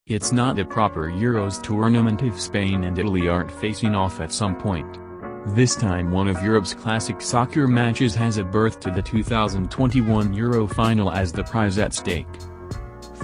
It's not the proper Euros tournament if Spain and Italy aren't facing off at some point. This time one of Europe's classic soccer matches has a berth to the 2021 Euro final as the prize at stake.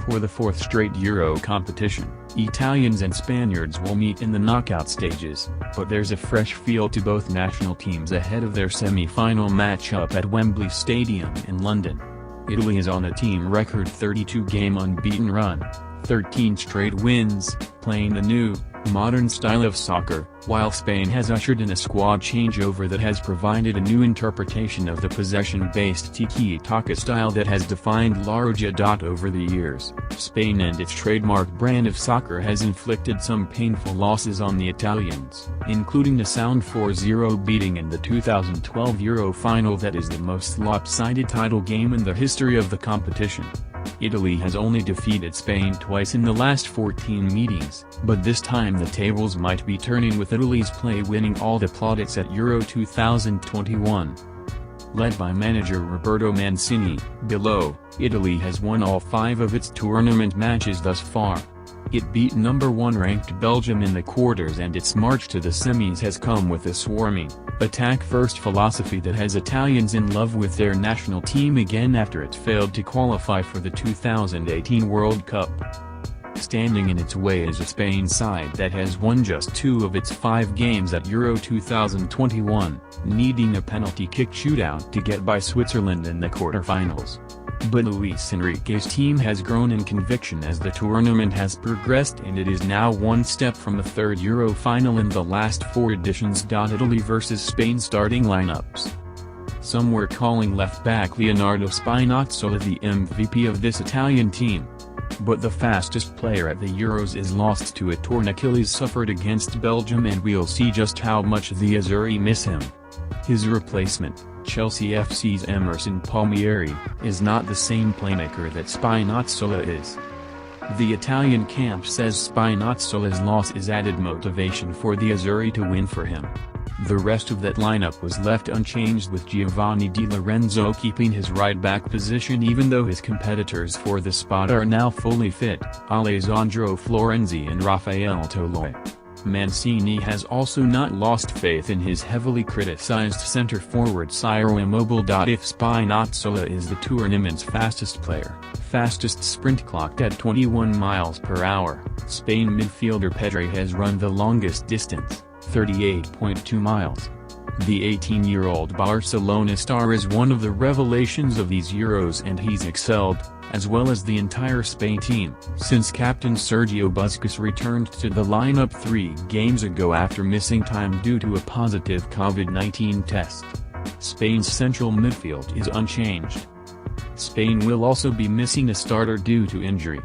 For the fourth straight Euro competition, Italians and Spaniards will meet in the knockout stages, but there's a fresh feel to both national teams ahead of their semi-final matchup at Wembley Stadium in London. Italy is on a team record 32-game unbeaten run, 13 straight wins, playing the new, modern style of soccer, while Spain has ushered in a squad changeover that has provided a new interpretation of the possession-based tiki-taka style that has defined La Roja. Over the years, Spain and its trademark brand of soccer has inflicted some painful losses on the Italians, including a sound 4-0 beating in the 2012 Euro final that is the most lopsided title game in the history of the competition. Italy has only defeated Spain twice in the last 14 meetings, but this time the tables might be turning with Italy's play winning all the plaudits at Euro 2021. Led by manager Roberto Mancini, below, Italy has won all 5 of its tournament matches thus far. It beat number 1 ranked Belgium in the quarters, and its march to the semis has come with a swarming, attack-first philosophy that has Italians in love with their national team again after it failed to qualify for the 2018 World Cup. Standing in its way is a Spain side that has won just 2 of its 5 games at Euro 2021, needing a penalty kick shootout to get by Switzerland in the quarterfinals. But Luis Enrique's team has grown in conviction as the tournament has progressed, and it is now one step from the third Euro final in the last 4 editions. Italy vs Spain starting lineups. Some were calling left-back Leonardo Spinazzola the MVP of this Italian team. But the fastest player at the Euros is lost to a torn Achilles suffered against Belgium, and we'll see just how much the Azzurri miss him. His replacement, Chelsea FC's Emerson Palmieri, is not the same playmaker that Spinazzola is. The Italian camp says Spinazzola's loss is added motivation for the Azzurri to win for him. The rest of that lineup was left unchanged, with Giovanni Di Lorenzo keeping his right-back position even though his competitors for the spot are now fully fit, Alessandro Florenzi and Rafael Toloi. Mancini has also not lost faith in his heavily criticized centre-forward Ciro Immobile. If Spinazzola is the tournament's fastest player, fastest sprint clocked at 21 miles per hour, Spain midfielder Pedri has run the longest distance, 38.2 miles. The 18-year-old Barcelona star is one of the revelations of these Euros, and he's excelled, as well as the entire Spain team, since captain Sergio Busquets returned to the lineup 3 games ago after missing time due to a positive COVID-19 test. Spain's central midfield is unchanged. Spain will also be missing a starter due to injury.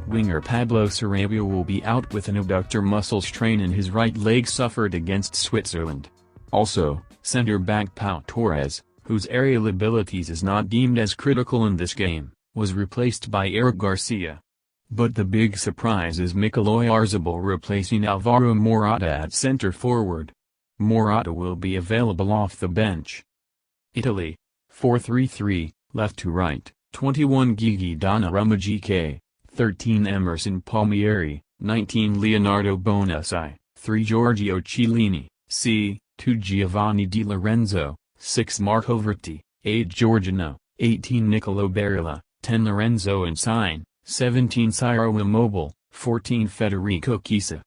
Winger Pablo Sarabia will be out with an abductor muscle strain in his right leg suffered against Switzerland. Also, centre-back Pau Torres, whose aerial abilities is not deemed as critical in this game, was replaced by Eric Garcia. But the big surprise is Mikel Oyarzabal replacing Alvaro Morata at centre-forward. Morata will be available off the bench. Italy. 4-3-3, left to right, 21 Gigi Donnarumma GK, 13 Emerson Palmieri, 19 Leonardo Bonucci, 3 Giorgio Chiellini, c. 2 Giovanni Di Lorenzo, 6 Marco Verratti, 8 Giorgino, 18 Nicolo Barella, 10 Lorenzo Insigne, 17 Ciro Immobile, 14 Federico Chiesa.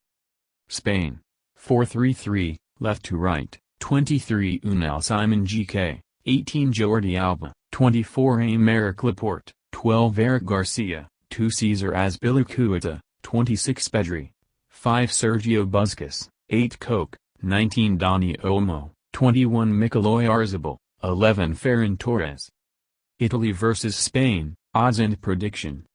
Spain. 4-3-3, left to right, 23 Unai Simon GK, 18 Jordi Alba, 24 Aymeric Laporte, 12 Eric Garcia, 2 Cesar Azpilicueta, 26 Pedri, 5 Sergio Busquets, 8 Koke, 19 Dani Olmo, 21 Mikel Oyarzabal, 11 Ferran Torres. Italy vs Spain, odds and prediction.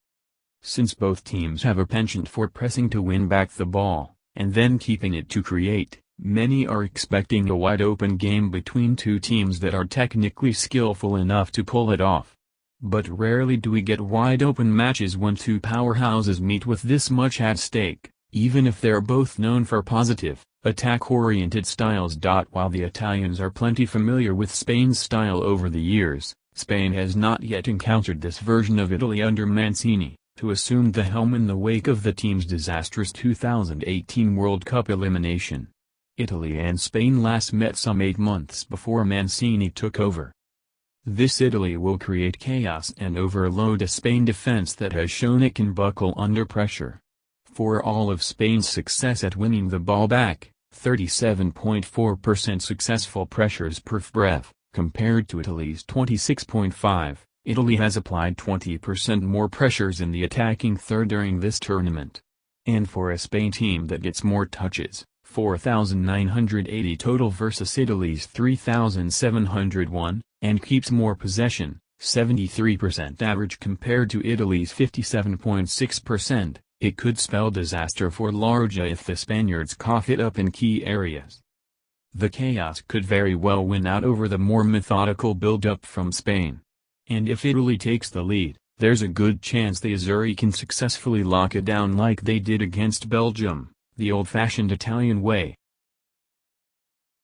Since both teams have a penchant for pressing to win back the ball, and then keeping it to create, many are expecting a wide-open game between 2 teams that are technically skillful enough to pull it off. But rarely do we get wide-open matches when 2 powerhouses meet with this much at stake, even if they're both known for positive, attack-oriented styles. While the Italians are plenty familiar with Spain's style over the years, Spain has not yet encountered this version of Italy under Mancini, to assume the helm in the wake of the team's disastrous 2018 World Cup elimination. Italy and Spain last met some 8 months before Mancini took over. This Italy will create chaos and overload a Spain defense that has shown it can buckle under pressure. For all of Spain's success at winning the ball back, 37.4% successful pressures per berth, compared to Italy's 26.5%, Italy has applied 20% more pressures in the attacking third during this tournament. And for a Spain team that gets more touches, 4,980 total versus Italy's 3,701, and keeps more possession, 73% average compared to Italy's 57.6%, it could spell disaster for Larja if the Spaniards cough it up in key areas. The chaos could very well win out over the more methodical build-up from Spain. And if Italy takes the lead, there's a good chance the Azzurri can successfully lock it down like they did against Belgium, the old-fashioned Italian way.